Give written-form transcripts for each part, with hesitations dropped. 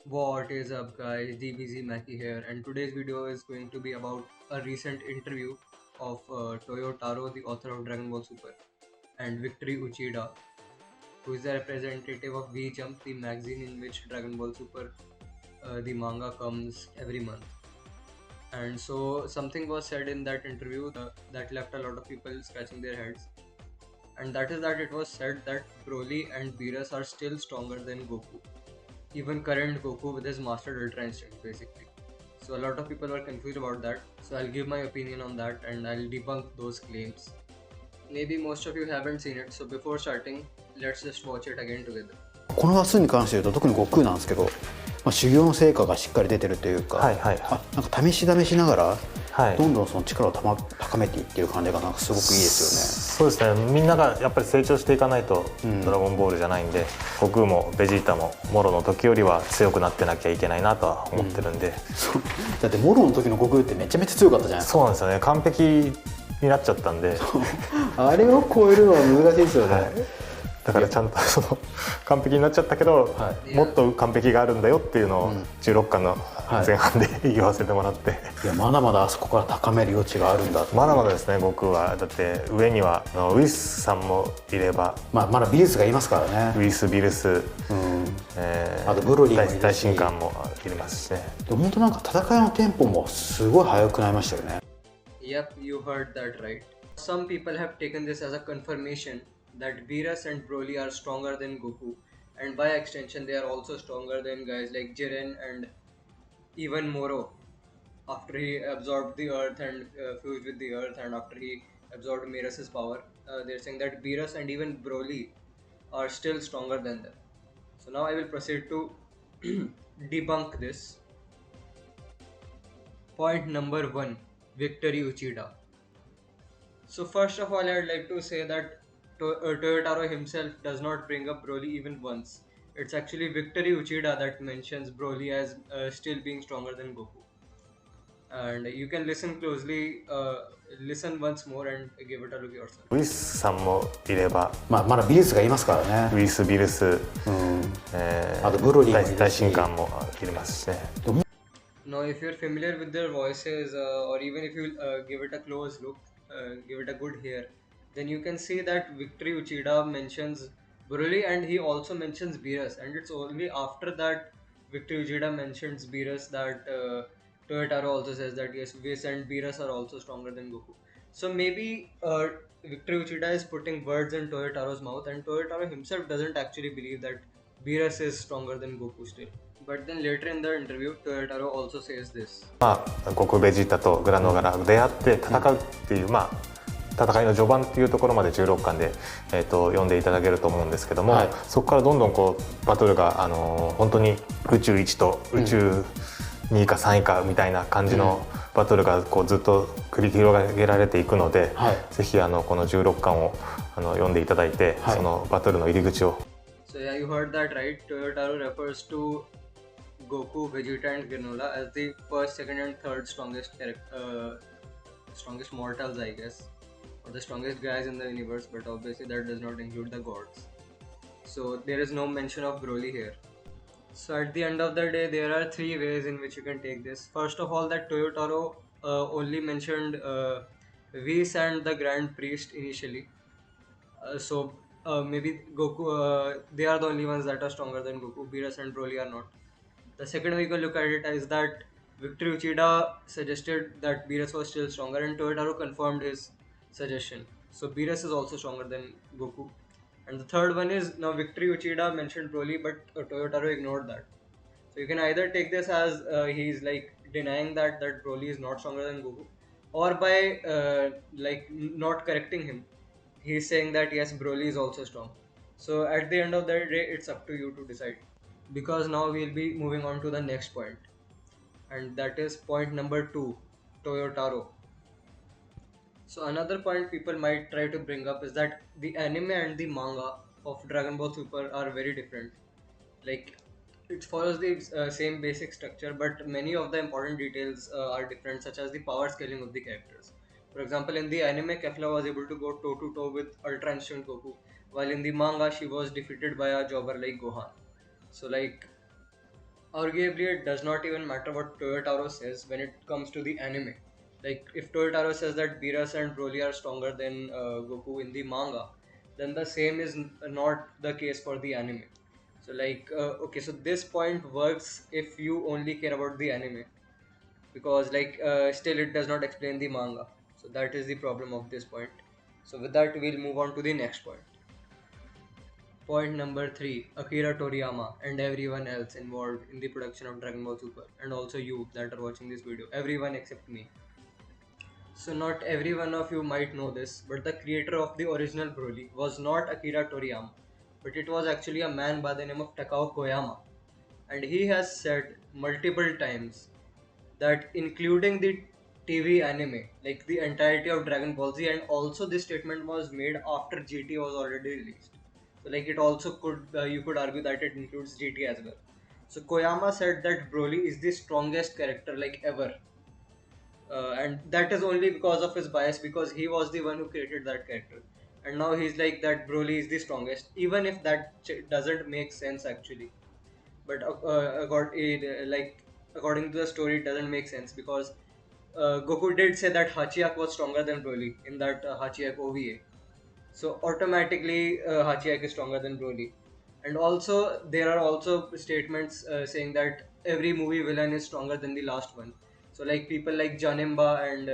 What is up guys, DBZ Maki here, and today's video is going to be about a recent interview of Toyo Taro, the author of Dragon Ball Super, and Victory Uchida, who is the representative of V-Jump, the magazine in which Dragon Ball Super, the manga, comes every month. And so something was said in that interview that left a lot of people scratching their heads, and that is that it was said that Broly and Beerus are still stronger than Goku, even current Goku with his mastered Ultra Instinct basically. So a lot of people were confused about that. So I'll give my opinion on that and I'll debunk those claims. Maybe most of you haven't seen it, so before starting, let's just watch it again together. この話数に関して言うと特に悟空なんですけど、修行の成果がしっかり出てるというか、はいはいはいなんか試しながら、はいどんどんその力を高めていっている感じがなんかすごくいいですそうですね。みんながやっぱり成長していかないとドラゴンボールじゃないんで、悟空もベジータもモロの時よりは強くなってなきゃいけないなとは思ってるんで、そうだってモロの時の悟空ってめちゃめちゃ強かったじゃないですか。そうなんですよね。完璧になっちゃったんであれを超えるのは難しいですよね、だからちゃんとその完璧になっちゃったけど、もっと完璧があるんだよっていうのを16巻の前半で言わせてもらって、いやまだまだあそこから高める余地があるんだって。まだまだですね。僕はだって上にはウィスさんもいれば、まだビルスがいますからね。ウィス・ビルス、あとブロリーもいるし大神官もいますしね。でも本当なんか戦いのテンポもすごい速くなりましたよね。Yep, you heard that right. Some people have taken this as a confirmation that Beerus and Broly are stronger than Goku, and by extension they are also stronger than guys like Jiren and even Moro after he absorbed the earth and fused with the earth, and after he absorbed Miras's power. They're saying that Beerus and even Broly are still stronger than them. So now I will proceed to debunk this. Point number 1, Victory Uchida. So first of all, I'd like to say that Toyotaro himself does not bring up Broly even once. It's actually Victory Uchida that mentions Broly as still being stronger than Goku. And you can listen closely, listen once more and give it a look yourself. ウィスさんもいれば、まだビルスがいますからね。ウィス・ビルス、あとブロリーもいるし大神官もいますしね。Now, if you're familiar with their voices, or even if you give it a close look, give it a good hear, then you can see that Victory Uchida mentions Broly and he also mentions Beerus, and it's only after that Victory Uchida mentions Beerus that Toyotaro also says that yes, Whis and Beerus are also stronger than Goku. So maybe Victory Uchida is putting words in Toyotaro's mouth, and Toyotaro himself doesn't actually believe that Beerus is stronger than Goku still. But then later in the interview, Toyotaro also says this. 悟空ベジータとグラノガラ出会って戦うっていう、戦いの序盤っていうところまで16巻で、読んでいただけると思うんですけども、そこからどんどんこうバトルが、本当に宇宙1と宇宙2位か3位かみたいな感じのバトルがこうずっと繰り広げられていくので、ぜひこの16巻を読んでいただいて、そのバトルの入り口を。So yeah, you heard that right. Toyotaro refers to Goku, Vegeta, and Granola as the first, second, and third strongest strongest mortals, I guess, or the strongest guys in the universe. But obviously, that does not include the gods. So there is no mention of Broly here. So at the end of the day, there are three ways in which you can take this. First of all, that Toyotaro only mentioned Whis and the Grand Priest initially. Maybe Goku, they are the only ones that are stronger than Goku. Beerus and Broly are not. The second way you can look at it is that Victor Uchida suggested that Beerus was still stronger, and Toyotaro confirmed his suggestion. So Beerus is also stronger than Goku. And the third one is now Victory Uchida mentioned Broly, but Toyotaro ignored that. So you can either take this as he's like denying that Broly is not stronger than Goku, or by not correcting him, he's saying that yes, Broly is also strong. So at the end of the day, it's up to you to decide. Because now we'll be moving on to the next point, and that is point number 2, Toyotaro. So another point people might try to bring up is that the anime and the manga of Dragon Ball Super are very different. Like it follows the same basic structure, but many of the important details are different, such as the power scaling of the characters. For example, in the anime, Kefla was able to go toe to toe with Ultra Instinct Goku, while in the manga, she was defeated by a jobber like Gohan. So, like, Arguably, it does not even matter what Toyotaro says when it comes to the anime. Like, if Toyotaro says that Beerus and Broly are stronger than Goku in the manga, then the same is not the case for the anime. So, like, okay, so this point works if you only care about the anime, because, like, still it does not explain the manga. So, that is the problem of this point. So, with that, we'll move on to the next point. Point number 3, Akira Toriyama and everyone else involved in the production of Dragon Ball Super, and also you that are watching this video, everyone except me. So, not every one of you might know this, but the creator of the original Broly was not Akira Toriyama, but it was actually a man by the name of Takao Koyama. And he has said multiple times that, including the TV anime, like the entirety of Dragon Ball Z, and also this statement was made after GT was already released. So, like, it also could you could argue that it includes GT as well. So Koyama said that Broly is the strongest character like ever, and that is only because of his bias, because he was the one who created that character, and now he's like that Broly is the strongest, even if that doesn't make sense actually. But according to the story, it doesn't make sense, because Goku did say that Hachiyak was stronger than Broly in that Hachiyak OVA. So automatically, Hachiyak is stronger than Broly. And also, there are also statements saying that every movie villain is stronger than the last one. So, like, people like Janemba and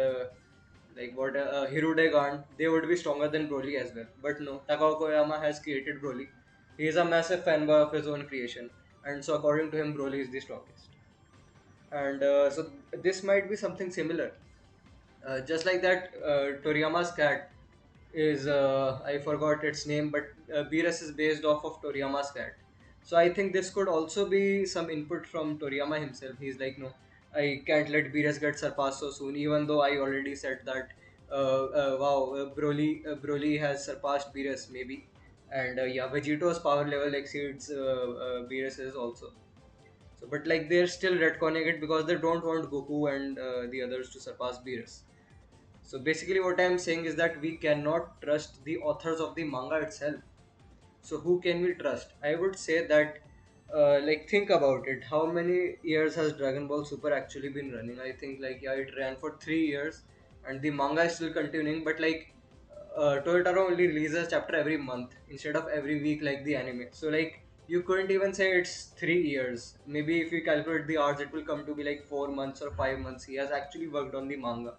Hirude Gant, they would be stronger than Broly as well. But no, Takao Koyama has created Broly. He is a massive fanboy of his own creation, and so according to him, Broly is the strongest. And so this might be something similar. Just like that, Toriyama's cat is I forgot its name, but Beerus is based off of Toriyama's cat. So I think this could also be some input from Toriyama himself. He's like, no, I can't let Beerus get surpassed so soon, even though I already said that. Broly has surpassed Beerus maybe, and yeah, Vegeto's power level exceeds Beerus's also. So, but like they're still retconning it because they don't want Goku and the others to surpass Beerus. So basically, what I'm saying is that we cannot trust the authors of the manga itself. So who can we trust? I would say that, like, think about it. How many years has Dragon Ball Super actually been running? I think, like, yeah, it ran for 3 years, and the manga is still continuing. But like, Toyotaro only releases chapter every month instead of every week like the anime. So like, you couldn't even say it's 3 years. Maybe if you calculate the hours, it will come to be like 4 months or 5 months. He has actually worked on the manga,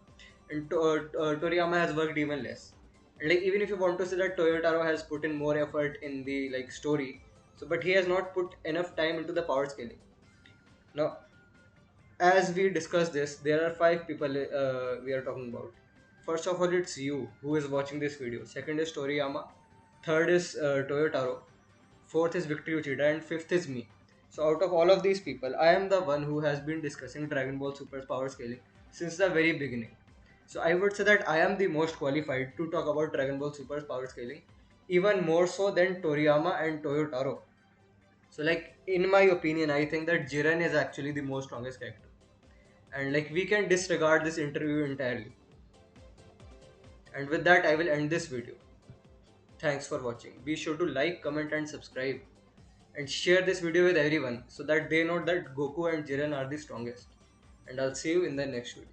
and Toriyama has worked even less. And like, even if you want to say that Toyotaro has put in more effort in the like story, so but he has not put enough time into the power scaling. Now, as we discuss this, there are 5 people we are talking about. First of all, it's you who is watching this video. Second is Toriyama. Third is Toyotaro. Fourth is Victor Uchida, and fifth is me. So out of all of these people, I am the one who has been discussing Dragon Ball Super's power scaling since the very beginning. So I would say that I am the most qualified to talk about Dragon Ball Super's power scaling, even more so than Toriyama and Toyotaro. So, like, in my opinion, I think that Jiren is actually the most strongest character, and like, we can disregard this interview entirely. And with that, I will end this video. Thanks for watching. Be sure to like, comment, and subscribe, and share this video with everyone so that they know that Goku and Jiren are the strongest. And I'll see you in the next video.